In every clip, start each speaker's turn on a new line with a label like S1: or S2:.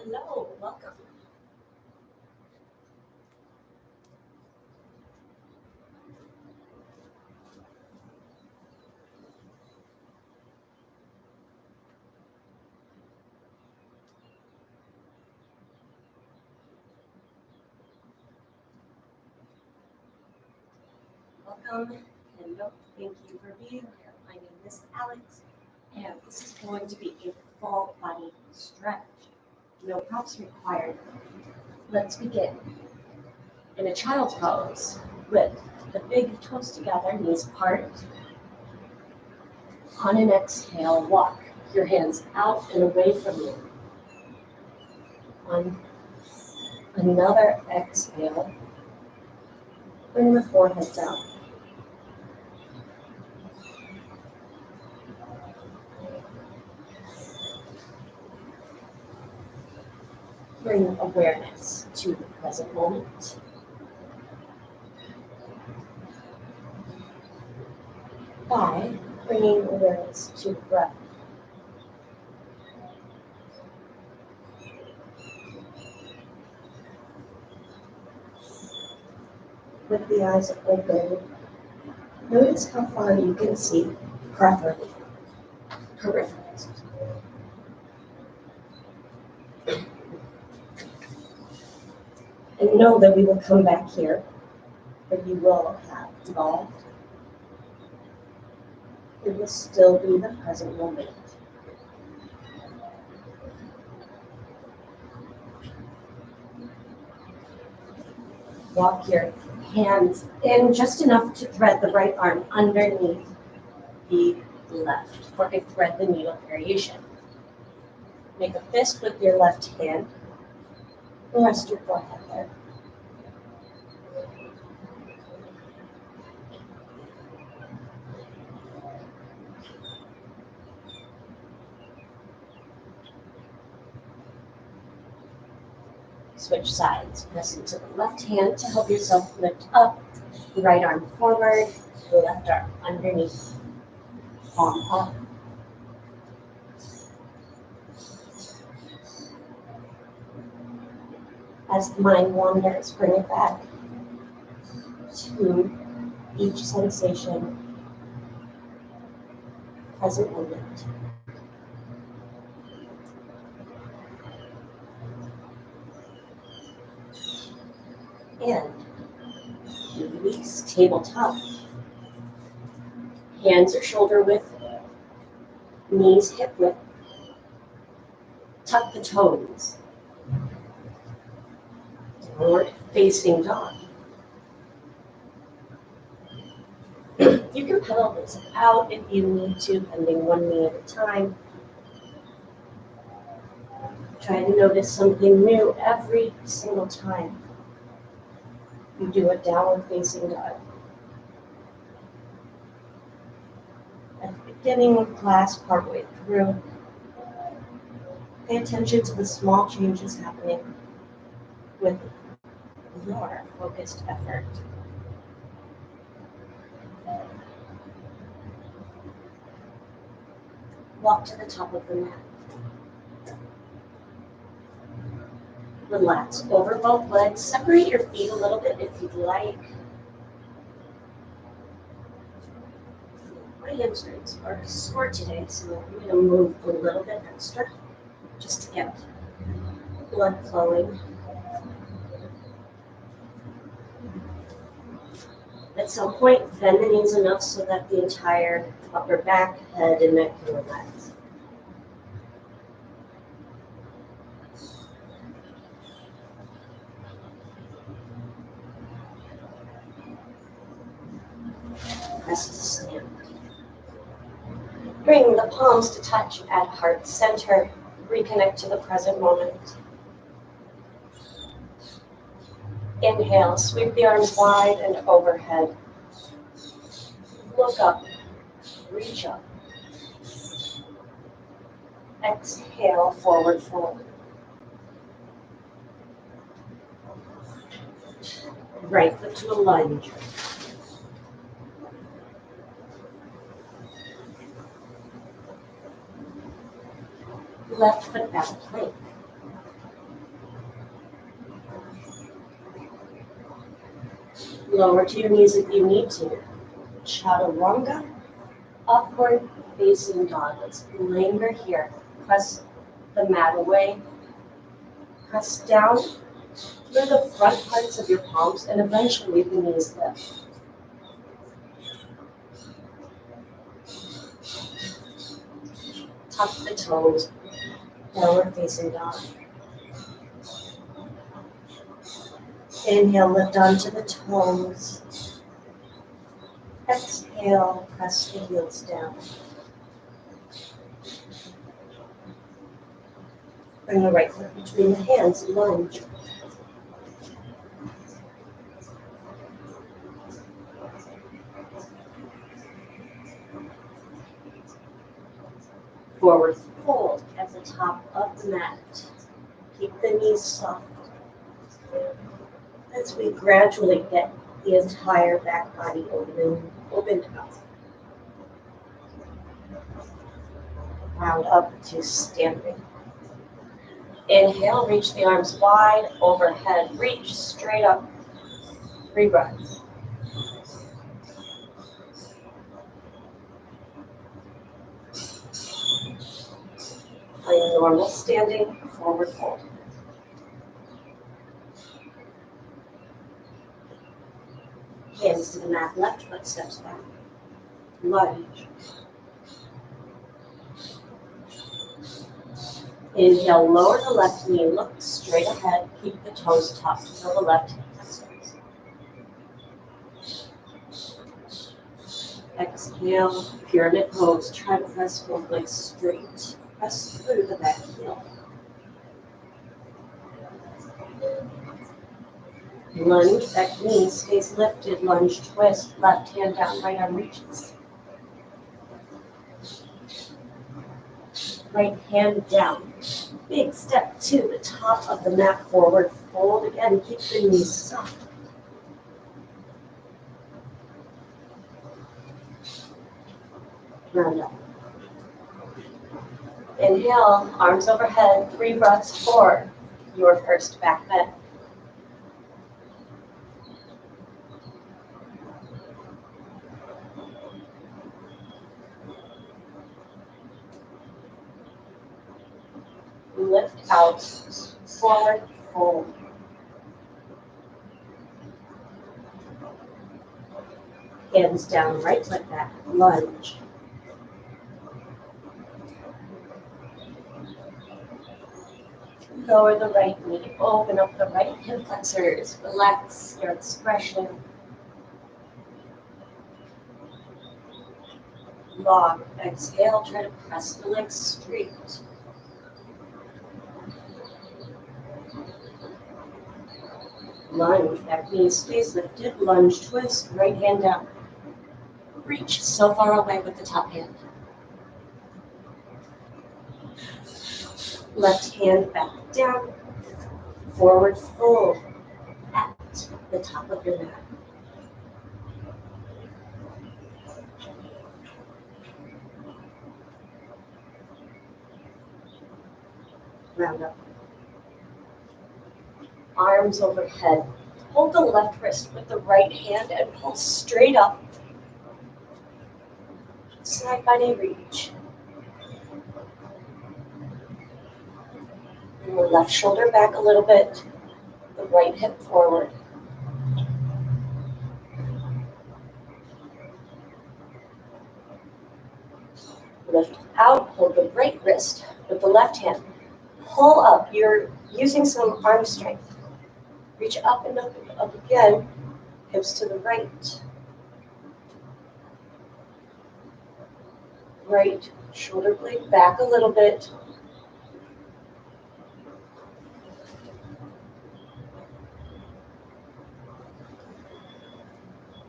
S1: Hello, welcome. Welcome. Hello, thank you for being here. My name is Alex, and this is going to be a full body stretch. No props required. Let's begin. In a child's pose, with the big toes together, knees apart. On an exhale, walk your hands out and away from you. On another exhale, bring the forehead down. Bring awareness to the present moment. By bringing awareness to the breath. With the eyes open, notice how far you can see peripherally. And know that we will come back here, but you will have evolved. It will still be the present moment. Walk your hands in just enough to thread the right arm underneath the left for a thread the needle variation. Make a fist with your left hand. Rest your forehead there. Switch sides. Press into the left hand to help yourself lift up. Right arm forward, left arm underneath, palm up. As the mind wanders, bring it back to each sensation, present moment. And release, tabletop. Hands are shoulder width, knees hip width. Tuck the toes. Downward facing dog. You can pedal this out if you need to, bending one knee at a time. Try to notice something new every single time you do a downward facing dog. At the beginning of class, partway through, pay attention to the small changes happening with your focused effort. Walk to the top of the mat. Relax over both legs. Separate your feet a little bit if you'd like. My hamstrings are sore today, so I'm going to move a little bit extra just to get blood flowing. At some point, bend the knees enough so that the entire upper back, head, and neck can relax. Press to stand. Bring the palms to touch at heart center. Reconnect to the present moment. Inhale, sweep the arms wide and overhead. Look up, reach up. Exhale, forward fold. Right foot to a lunge. Left foot back plank. Lower to your knees if you need to. Chaturanga, upward facing dog. Let's linger here. Press the mat away. Press down through the front parts of your palms and eventually the knees lift. Tuck the toes, downward facing dog. Inhale, lift onto the toes. Exhale, press the heels down. Bring the right foot between the hands, lunge. Forward fold at the top of the mat. Keep the knees soft. As we gradually get the entire back body opened up. Round up to standing. Inhale, reach the arms wide overhead. Reach straight up. 3 breaths. Find normal standing, forward fold. Hands to the mat, left foot steps back. Lunge. Inhale, lower the left knee, look straight ahead, keep the toes tucked until the left hip flexors. Exhale, pyramid pose, try to press both legs straight. Press through the back heel. Lunge, back knee stays lifted, lunge, twist, left hand down, right arm reaches. Right hand down. Big step to the top of the mat, forward fold again, keep the knees soft. Round up. Inhale, arms overhead, 3 breaths for your first back bend. Lift out, forward fold. Hands down, right foot back, lunge. Lower the right knee, open up the right hip flexors, relax your expression. Long, exhale, try to press the legs straight. Lunge, back knee stays lifted, lunge, twist, right hand down. Reach so far away with the top hand. Left hand back down, forward fold at the top of your mat. Round up. Arms overhead. Hold the left wrist with the right hand and pull straight up. Side body reach. And the left shoulder back a little bit. The right hip forward. Lift out, hold the right wrist with the left hand. Pull up, you're using some arm strength. Reach up and up again, hips to the right. Right shoulder blade back a little bit.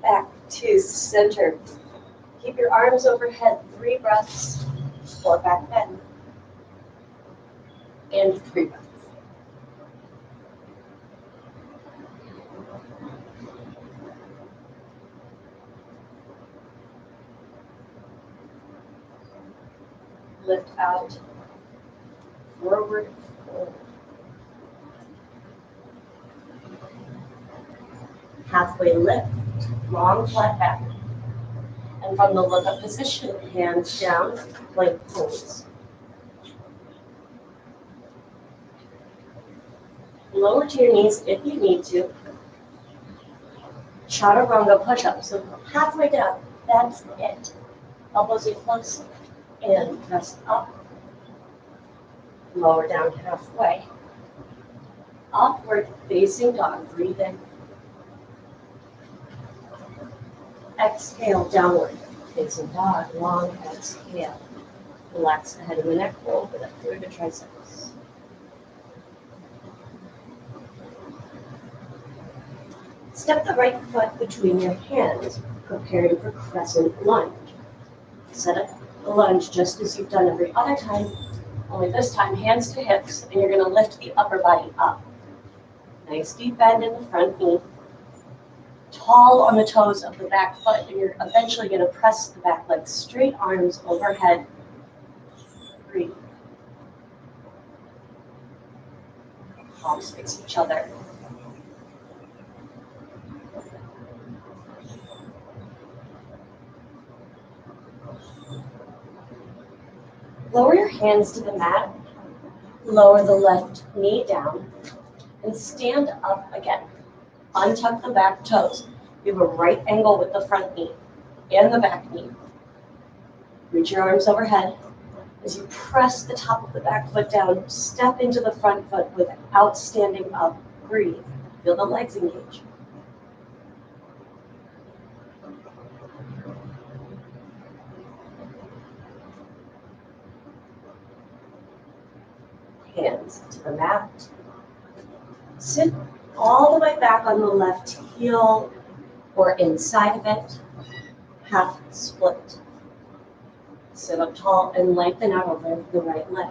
S1: Back to center. Keep your arms overhead, 3 breaths, 4 back bend, and 3 breaths. Lift out, forward fold. Halfway lift, long flat back. And from the look-up position, hands down, plank pose. Lower to your knees if you need to. Chaturanga push-up. So halfway down, that's it. Elbows in close and press up. Lower down halfway. Upward facing dog. Breathe in. Exhale, downward facing dog. Long exhale. Relax the head and the neck. Roll it up through the triceps. Step the right foot between your hands, preparing for crescent lunge. Set up the lunge just as you've done every other time, only this time hands to hips, and you're going to lift the upper body up. Nice deep bend in the front knee. Tall on the toes of the back foot, and you're eventually going to press the back leg straight, arms overhead. Breathe. Palms face each other. Lower your hands to the mat, lower the left knee down, and stand up again. Untuck the back toes. You have a right angle with the front knee and the back knee. Reach your arms overhead. As you press the top of the back foot down, step into the front foot without standing up. Breathe. Feel the legs engage. Hands to the mat. Sit all the way back on the left heel or inside of it. Half split. Sit up tall and lengthen out over the right leg.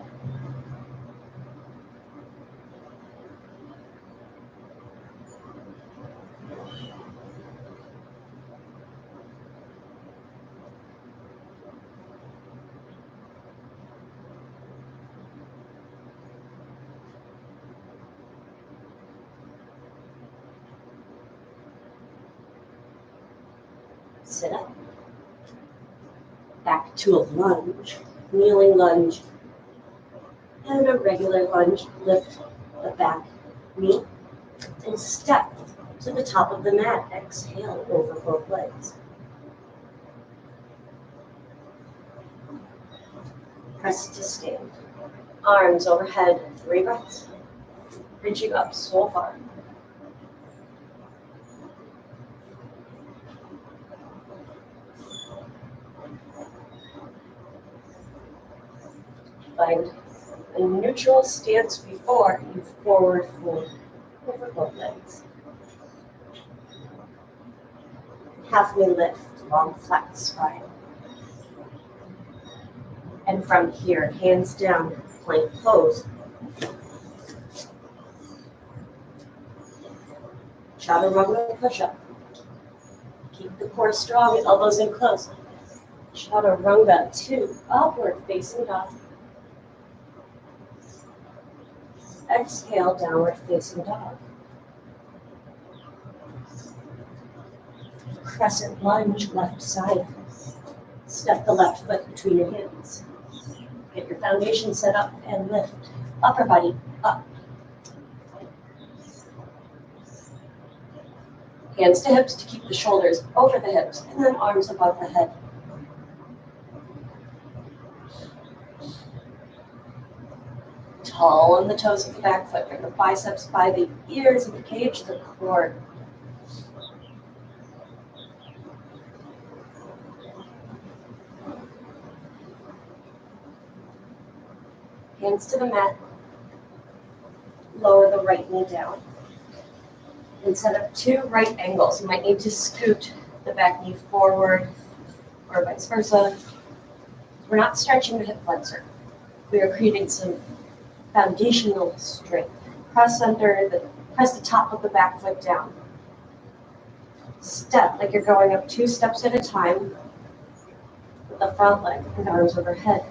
S1: Sit up. Back to a lunge, kneeling lunge, and a regular lunge. Lift the back knee and step to the top of the mat. Exhale over both legs. Press to stand. Arms overhead, 3 breaths. Reaching up so far. Find a neutral stance before you forward fold over both legs. Halfway lift, long flat spine. And from here, hands down, plank pose. Chaturanga push-up. Keep the core strong, elbows in close. Chaturanga 2, upward facing dog. Exhale, downward facing dog. Crescent lunge, left side. Step the left foot between your hands. Get your foundation set up and lift. Upper body up. Hands to hips to keep the shoulders over the hips, and then arms above the head. Tall on the toes of the back foot. Bring the biceps by the ears and engage the core. Hands to the mat. Lower the right knee down. And set up 2 right angles. You might need to scoot the back knee forward or vice versa. We're not stretching the hip flexor. We are creating some foundational strength. Press the top of the back foot down. Step like you're going up 2 steps at a time with the front leg and arms overhead.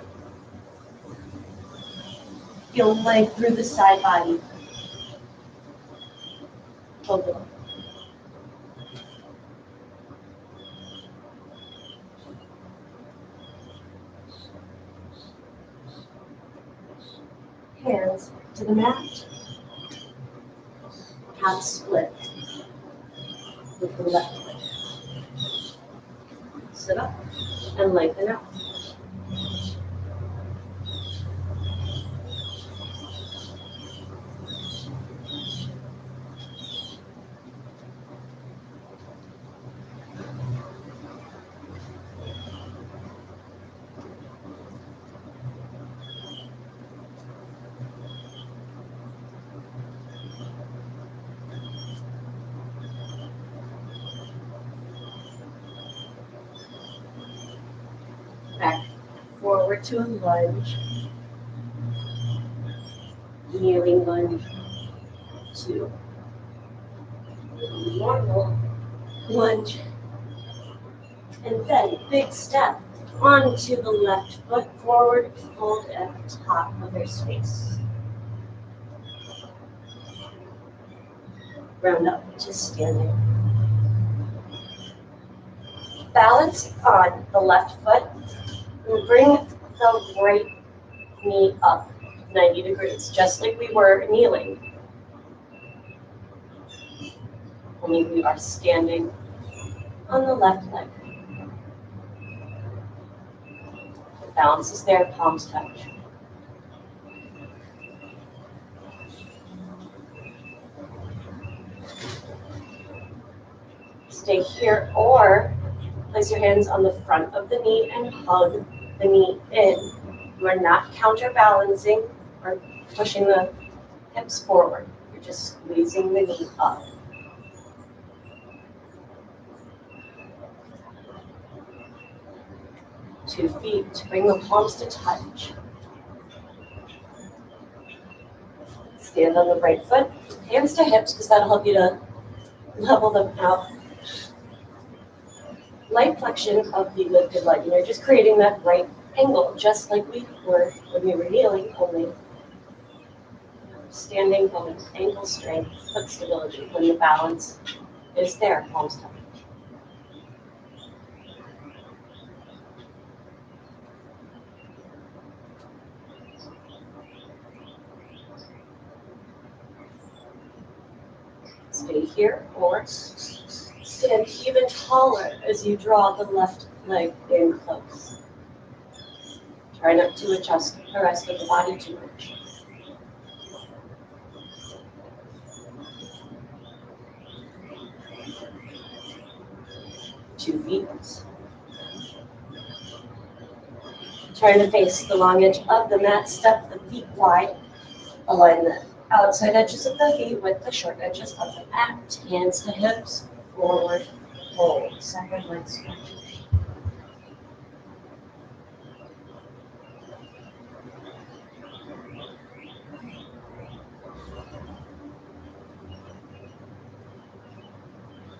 S1: Feel leg through the side body. Hold it. to the mat. Half split with the left leg. Sit up and lengthen out. Back forward to a lunge, kneeling lunge to normal lunge, and then big step onto the left foot forward, fold at the top of your space. Round up to standing. Balance on the left foot and bring the right knee up 90 degrees, just like we were kneeling. Only we are standing on the left leg. The balance is there, palms touch. Stay here or place your hands on the front of the knee and hug the knee in. You are not counterbalancing or pushing the hips forward. You're just squeezing the knee up. Two feet, bring the palms to touch. Stand on the right foot, hands to hips because that'll help you to level them out. Light flexion of the lifted leg. And you're just creating that right angle, just like we were when we were kneeling, only standing, holding ankle strength, foot stability. When the balance is there, palms touch. Stay here or stand even taller as you draw the left leg in close. Try not to adjust the rest of the body too much. Two feet. Trying to face the long edge of the mat, step the feet wide, align the outside edges of the feet with the short edges of the mat. Hands to hips, forward, hold. Second leg stretch.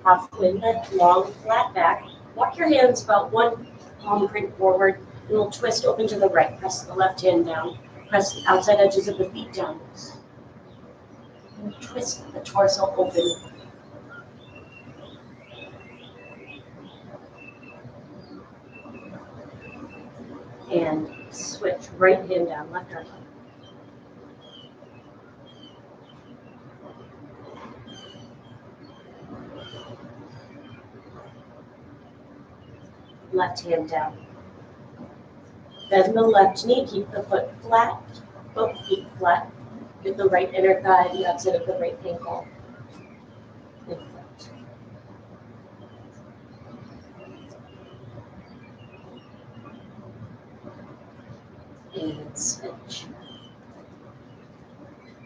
S1: Halfway lift, long, flat back. Walk your hands about one palm print forward, and we'll twist open to the right. Press the left hand down. Press the outside edges of the feet down. And twist the torso open. And switch, right hand down, left arm up. Left hand down. Bend the left knee, keep the foot flat, both feet flat. Get the right inner thigh, the outside of the right ankle. And switch.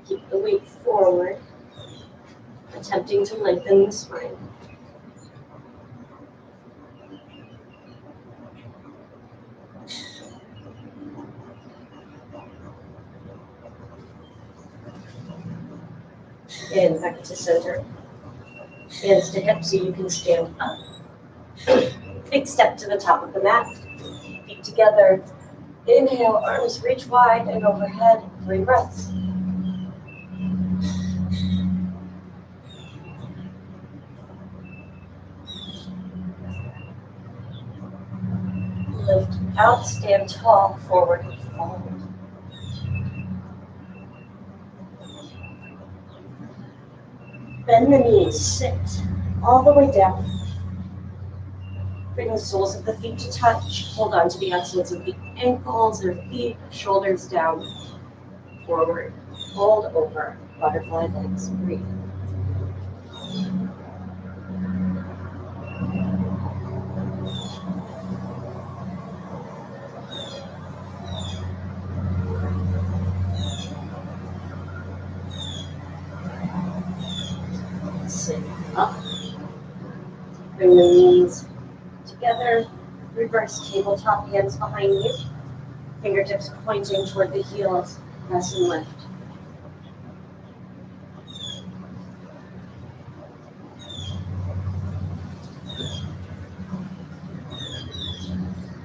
S1: Keep the weight forward, attempting to lengthen the spine. And back to center. Hands to hips so you can stand up. Big step to the top of the mat. Feet together. Inhale, arms reach wide and overhead. 3 breaths. Lift out, stand tall, forward and fold. Bend the knees, sit all the way down. Bring the soles of the feet to touch. Hold on to the outsides of the ankles or feet, shoulders down, forward. Fold over, butterfly legs, breathe. Sit up. Bring the knees together. Reverse tabletop, hands behind you. Fingertips pointing toward the heels. Press and lift.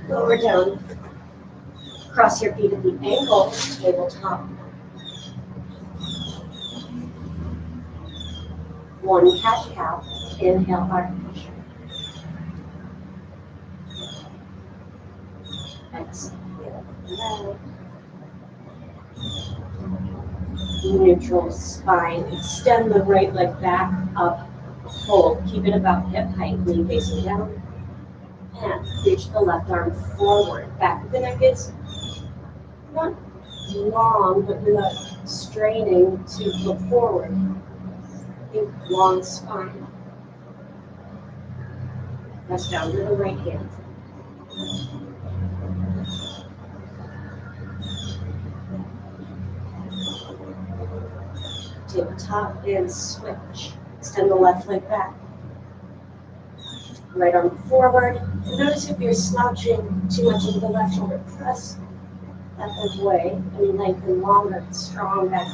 S1: Lower down. Cross your feet at the ankle, tabletop. One cat-cow. Inhale, arch. Exhale, round. Neutral spine. Extend the right leg back, up, hold. Keep it about hip height, knee facing down. And reach the left arm forward. Back of the neck is not long, but you're not straining to look forward. Think long spine. Press down to the right hand. Tabletop and switch. Extend the left leg back. Right arm forward. And notice if you're slouching too much into the left shoulder, press that leg away and lengthen longer, strong back.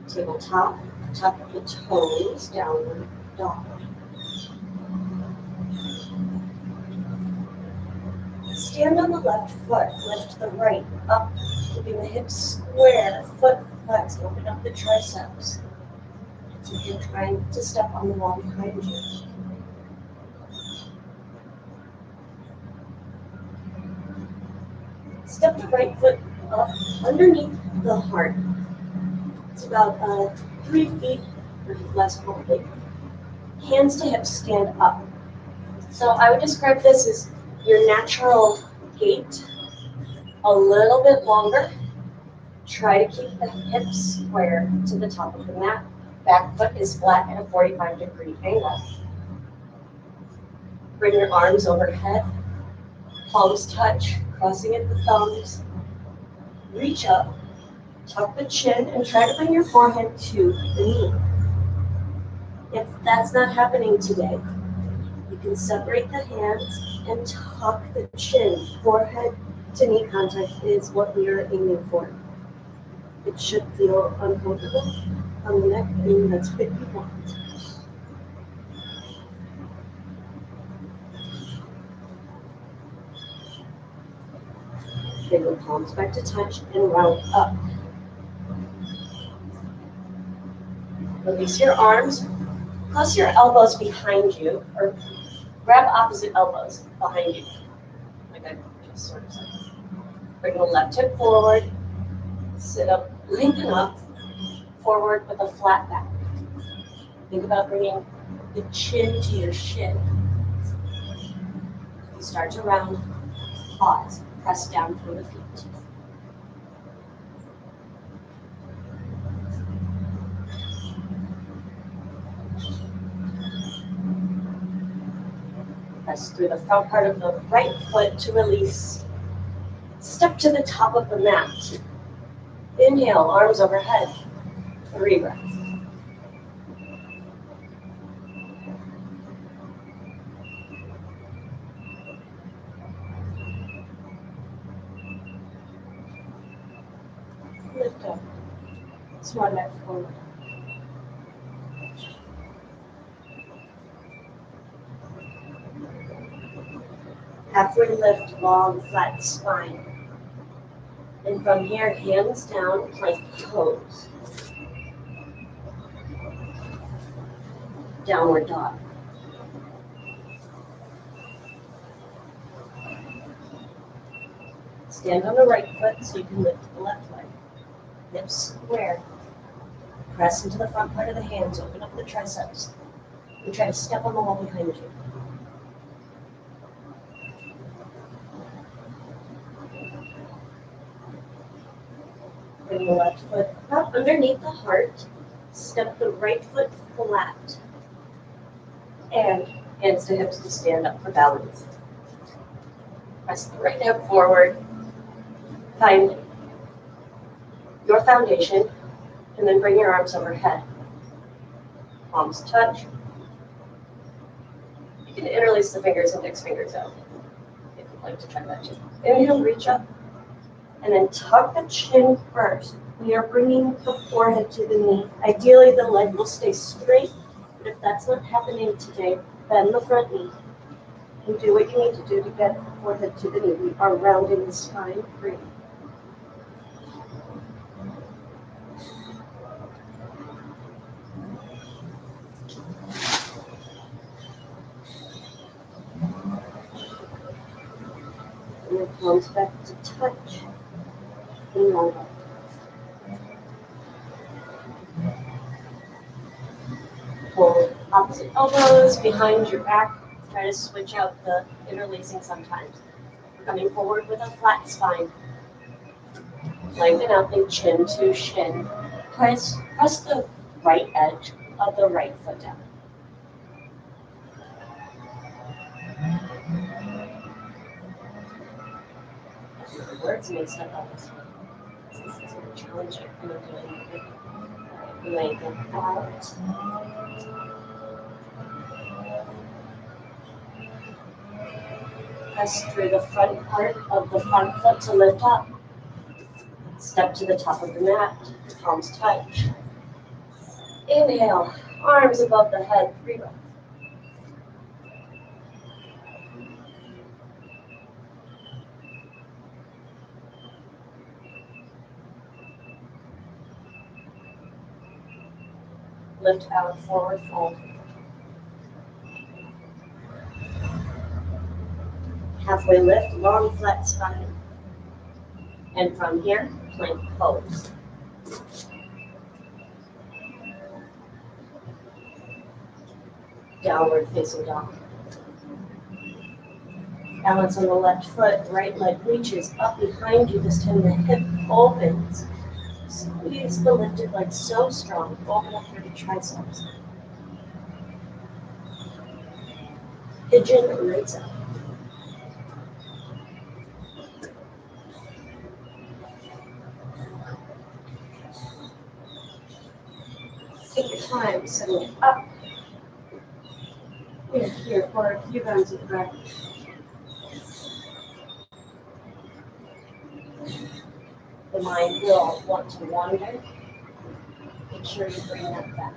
S1: Tabletop, tuck the toes, downward dog. Stand on the left foot, lift the right up, keeping the hips square, foot flexed, open up the triceps. It's like you're trying to step on the wall behind you. Step the right foot up underneath the heart. It's about 3 feet or less probably. Hands to hips, stand up. So I would describe this as your natural gait, a little bit longer. Try to keep the hips square to the top of the mat. Back foot is flat at a 45-degree angle. Bring your arms overhead. Palms touch, crossing at the thumbs. Reach up, tuck the chin, and try to bring your forehead to the knee. If that's not happening today, you can separate the hands and tuck the chin. Forehead to knee contact is what we are aiming for. It should feel uncomfortable on the neck, and that's what you want. Bring the palms back to touch and round up. Release your arms. Cross your elbows behind you, or grab opposite elbows behind you, like I just sort of said. Bring the left hip forward, sit up, lengthen up, forward with a flat back. Think about bringing the chin to your shin. You start to round, pause, press down through the feet. Press through the front part of the right foot to release. Step to the top of the mat. Inhale, arms overhead. 3 breaths. Lift up. Swan neck forward. Halfway lift, long, flat spine. And from here, hands down, plank toes. Downward dog. Stand on the right foot so you can lift the left leg. Hips square. Press into the front part of the hands, open up the triceps. And try to step on the wall behind you. Bring the left foot up underneath the heart. Step the right foot flat. And hands to hips to stand up for balance. Press the right hip forward. Find your foundation, and then bring your arms overhead. Palms touch. You can interlace the fingers and index fingers out if you'd like to try that too. Inhale, reach up, and then tuck the chin first. We are bringing the forehead to the knee. Ideally, the leg will stay straight, but if that's not happening today, bend the front knee and do what you need to do to get the forehead to the knee. We are rounding the spine. Breathe. And then palms back to touch and round up. Pull opposite elbows behind your back. Try to switch out the interlacing sometimes. Coming forward with a flat spine. Lengthen out the chin to shin. Press the right edge of the right foot down. Words mixed up on this one. This is a challenge I'm doing it. Lengthen out. Press through the front part of the front foot to lift up. Step to the top of the mat. Palms touch. Inhale. Arms above the head. 3 breaths. Lift out, forward fold. Halfway lift, long flat spine. And from here, plank pose. Downward facing dog. Balance on the left foot, right leg reaches up behind you. This time the hip opens. Squeeze the lifted leg so strong. Open up through the triceps. Pigeon raise up. Take your time setting it up. We're here for a few rounds of breath. The mind will want to wander. Make sure you bring that back.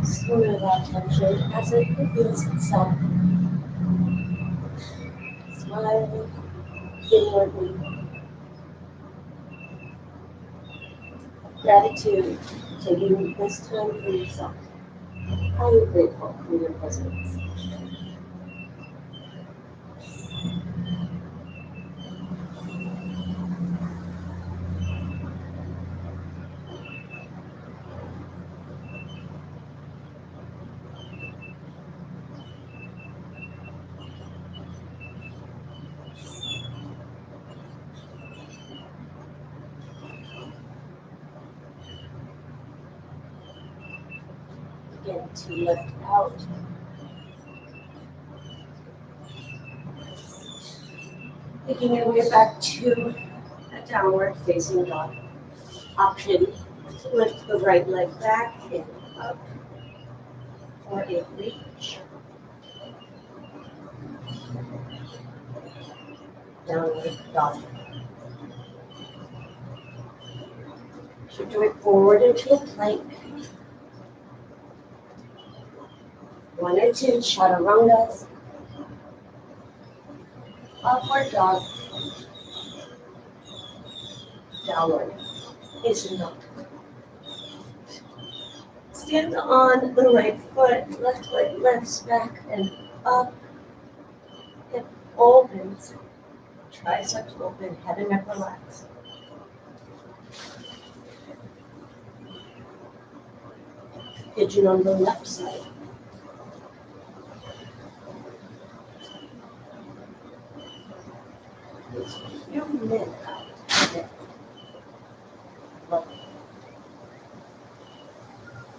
S1: Smooth that tension as it reveals itself. Smile inwardly. Gratitude, taking this time for yourself. I am grateful for your presence. Begin to lift out. Making your way back to a downward facing dog. Option to lift the right leg back and up for a reach. Downward dog. Shift your way forward into a plank. 1 or 2 chaturangas, upward dog, downward facing dog. Stand on the right foot, left leg lifts back and up, hip opens, triceps open, head and neck relax. Pigeon on the left side. You mid out. Okay.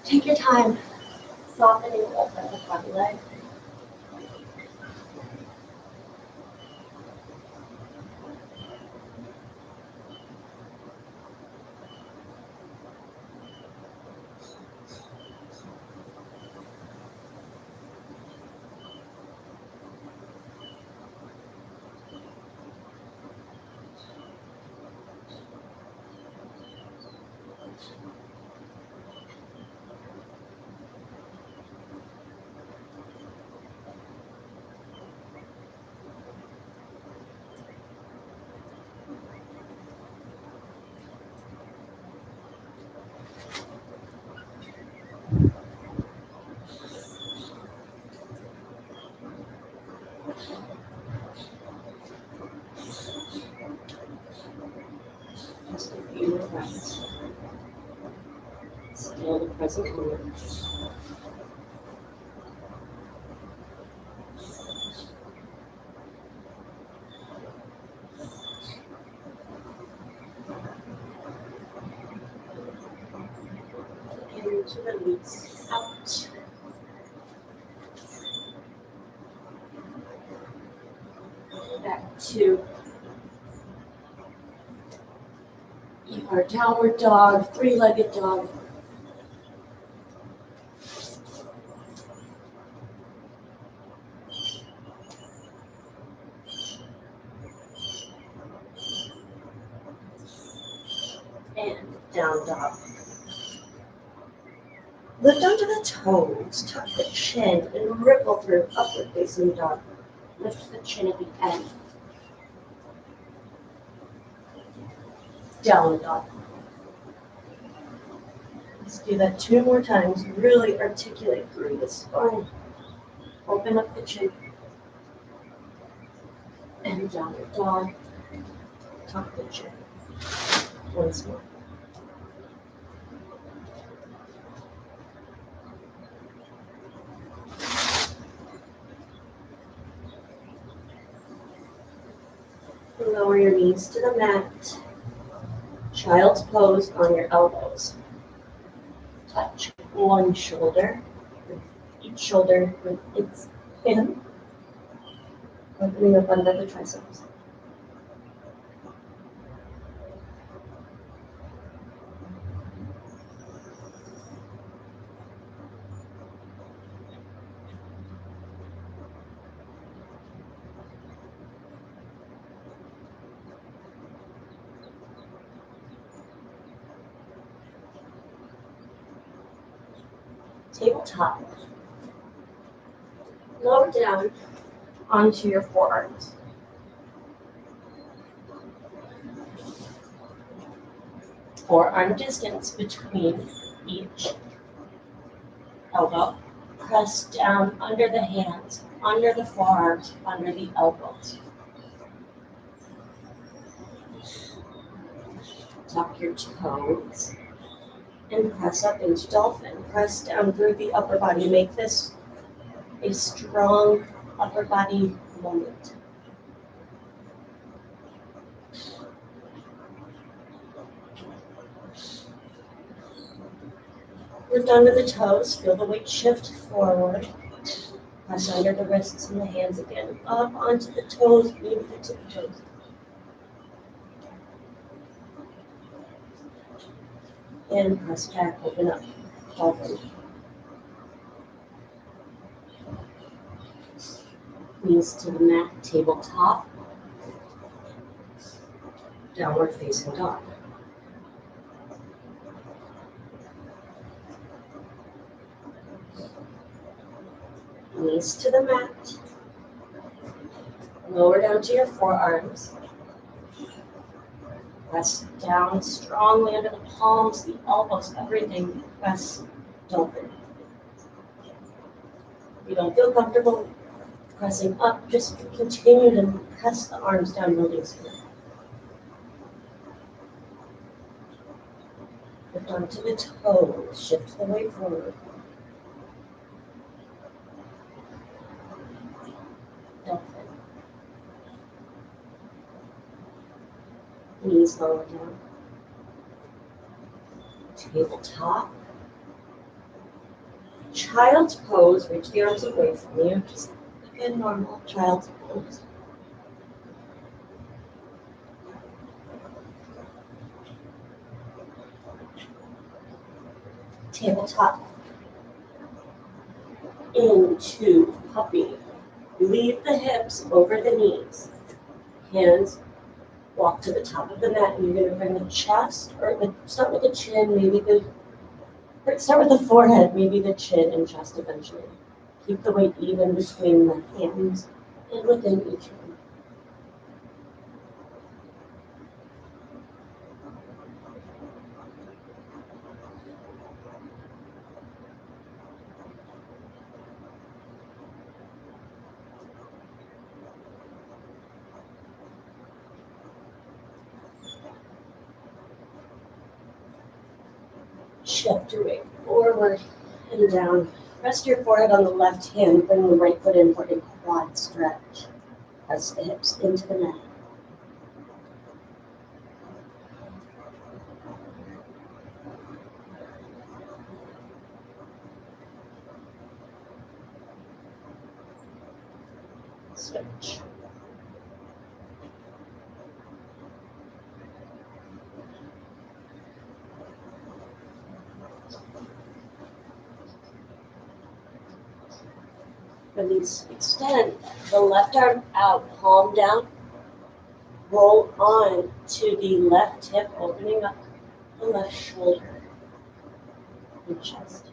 S1: Take your time, softening open the front leg. Just a few more breaths. Still the present moment. And to release out. Back to your downward dog, three-legged dog. And down dog. Lift onto the toes, tuck the chin, and ripple through upward facing dog. Lift the chin at the end. Down dog. Let's do that 2 more times. Really articulate through the spine. Open up the chin. And downward dog. Tuck the chin. Once more. Lower your knees to the mat. Child's pose on your elbows. Touch one shoulder, each shoulder with its in, opening up under the triceps. Tabletop. Lower down onto your forearms. Forearm distance between each elbow. Press down under the hands, under the forearms, under the elbows. Tuck your toes and press up into dolphin. Press down through the upper body. Make this a strong upper body moment. Lift onto the toes. Feel the weight shift forward. Press under the wrists and the hands again. Up onto the toes. Move the tip toes. And press back, open up, dolphin. Knees to the mat, tabletop. Downward facing dog. Knees to the mat. Lower down to your forearms. Press down strongly under the palms, the elbows, everything. Press dolphin. If you don't feel comfortable pressing up, just continue to press the arms down, building strength. Lift onto the toes, shift the weight forward. Dolphin. Knees lower down. Tabletop. Child's pose, reach the arms away from you, just like a normal child's pose. Tabletop. Into puppy. Leave the hips over the knees. Hands walk to the top of the mat, and you're going to bring the chest, start with the chin, start with the forehead, maybe the chin and chest eventually. Keep the weight even between the hands and within each one. Shift your weight forward and down. Rest your forehead on the left hand, bring the right foot in for a quad stretch. Press the hips into the mat. Switch. Release, extend the left arm out, palm down. Roll on to the left hip, opening up the left shoulder and chest.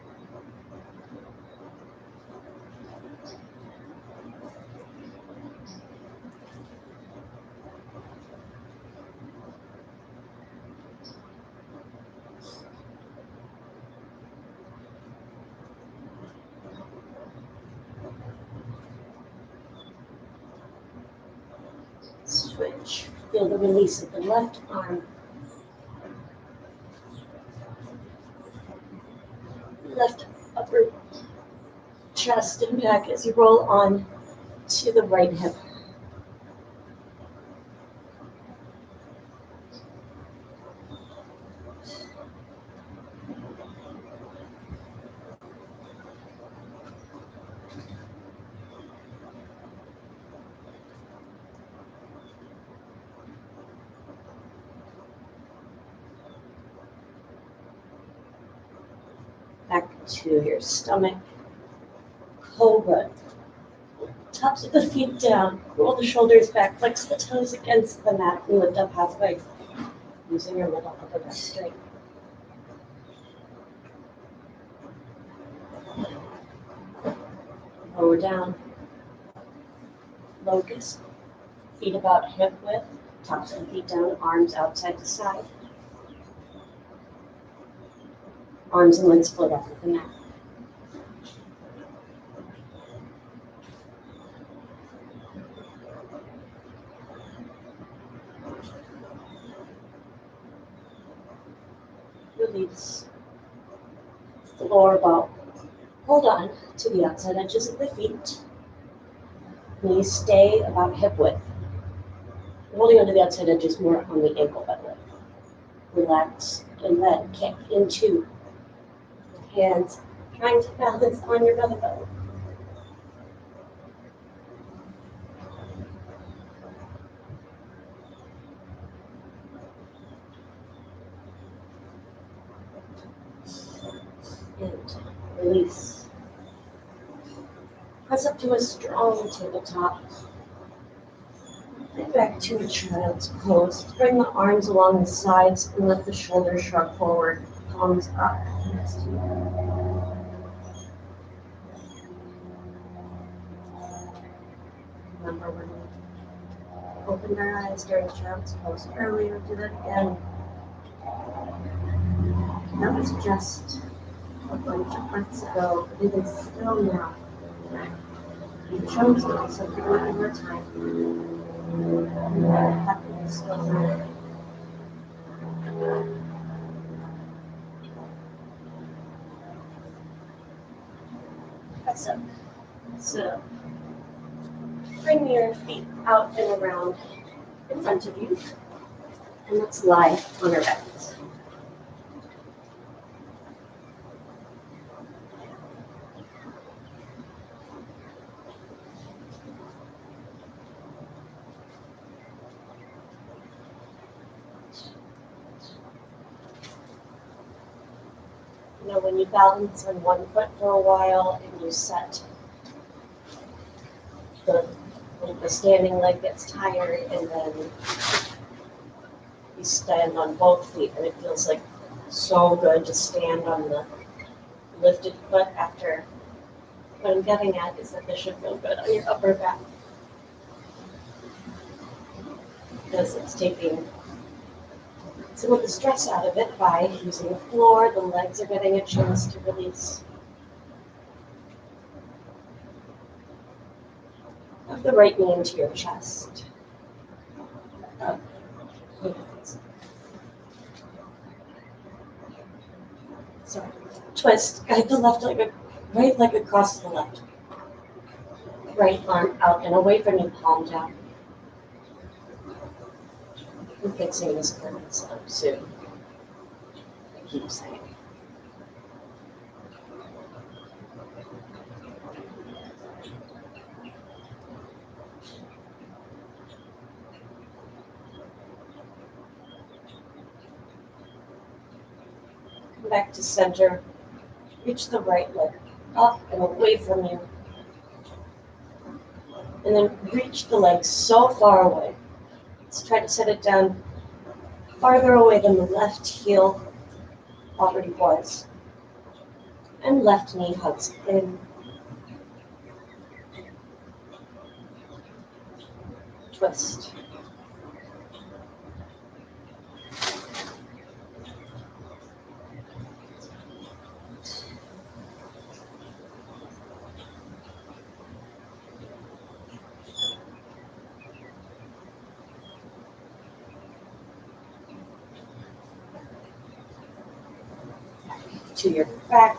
S1: Switch. Feel the release of the left arm. Left upper chest and back as you roll on to the right hip. Back to your stomach. Cobra. Tops of the feet down. Roll the shoulders back. Flex the toes against the mat and lift up halfway. Using your middle upper back straight. Lower down. Locust. Feet about hip width. Tops of the feet down. Arms outside to side. Arms and legs float off of the mat. Release. Floor ball. Hold on to the outside edges of the feet. Knees stay about hip width. Holding onto the outside edges more on the ankle bed. Relax and then kick into hands, trying to balance on your belly button. And release. Press up to a strong tabletop. And back to a child's pose. Bring the arms along the sides and let the shoulders shrug forward. Palms up. Remember when we opened our eyes during child's pose earlier? Do that again. That was just a bunch of months ago, but it is still now. You chose it, so give it more time. Happiness still there. That's up. So bring your feet out and around in front of you, and let's lie on our backs. You know, when you balance on one foot for a while and you set the standing leg gets tired, and then you stand on both feet, and it feels like so good to stand on the lifted foot after. What I'm getting at is that this should feel good on your upper back, because it's taking some of the stress out of it by using the floor. The legs are getting a chance to release. Of the right knee into your chest. Sorry. Twist. Guide the left leg, right leg across the left. Right arm out and away from you, palm down. I'm fixing this current up soon. I keep saying. Come back to center. Reach the right leg up and away from you. And then reach the leg so far away. Let's try to set it down farther away than the left heel already was. And left knee hugs in. Twist. To your back,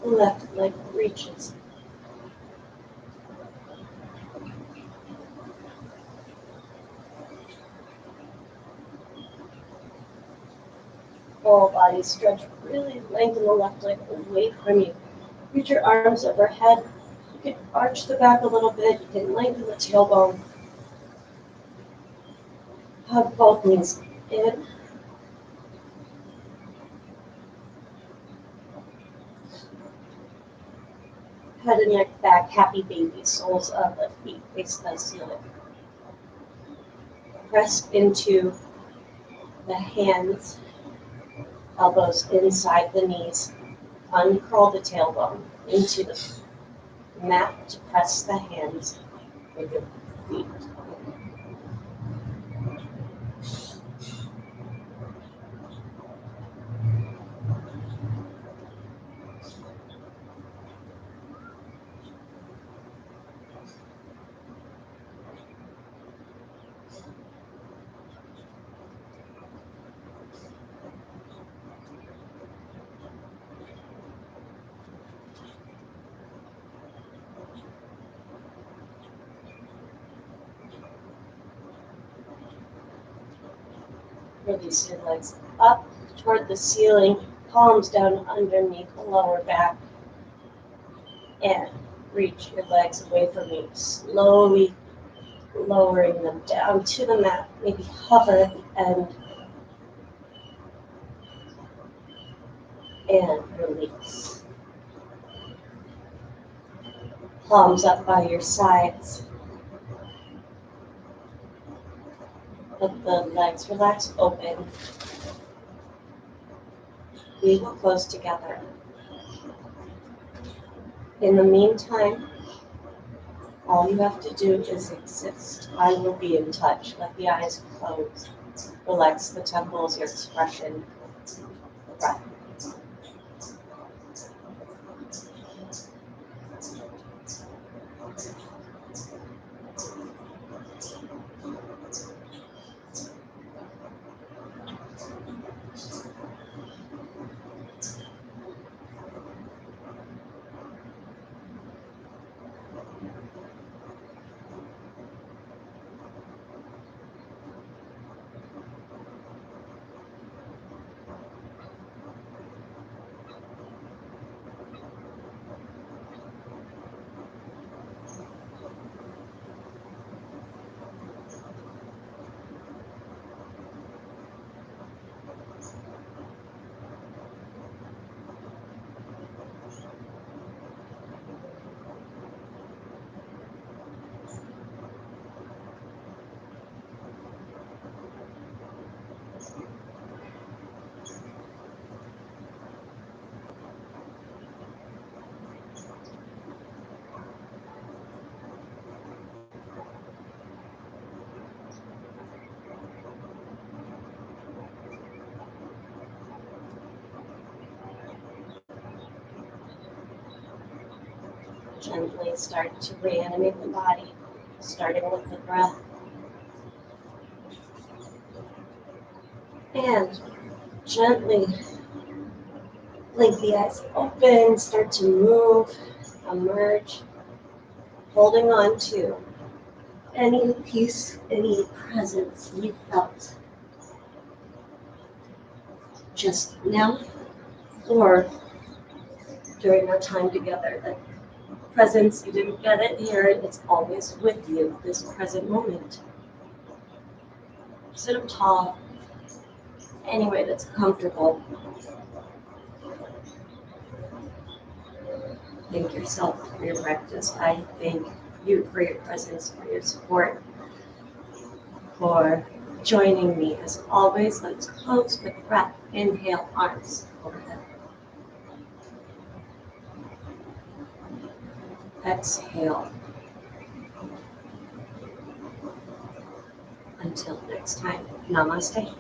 S1: left leg reaches. Full body stretch, really lengthen the left leg away from you. Reach your arms overhead. You can arch the back a little bit. You can lengthen the tailbone. Hug both knees in. Head and neck back, happy baby, soles of the feet face the ceiling. Press into the hands, elbows inside the knees. Uncurl the tailbone into the mat to press the hands with your feet. Release your legs up toward the ceiling, palms down underneath the lower back, and reach your legs away from you, slowly lowering them down to the mat. Maybe hover at the end, and release. Palms up by your sides. Let the legs relax open. We will close together. In the meantime, All you have to do is exist. I will be in touch. Let the eyes close. Relax the temples, your expression, the breath. Gently start to reanimate the body, starting with the breath. And gently blink the eyes open, start to move, emerge, holding on to any peace, any presence you felt just now or during our time together. That presence, you didn't get it here, it's always with you, this present moment. Sit up tall, any way that's comfortable. Thank yourself for your practice. I thank you for your presence, for your support, for joining me. As always, let's close with breath. Inhale, arms overhead. Exhale. Until next time, namaste.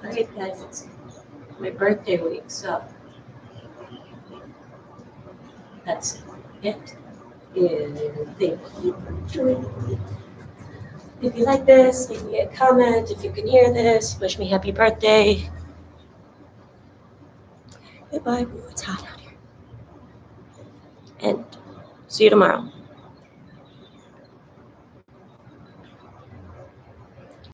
S1: All right, guys, it's my birthday week, so that's it. And thank you for joining me. If you like this, leave me a comment. If you can hear this, wish me happy birthday. Goodbye. It's hot out here. And see you tomorrow.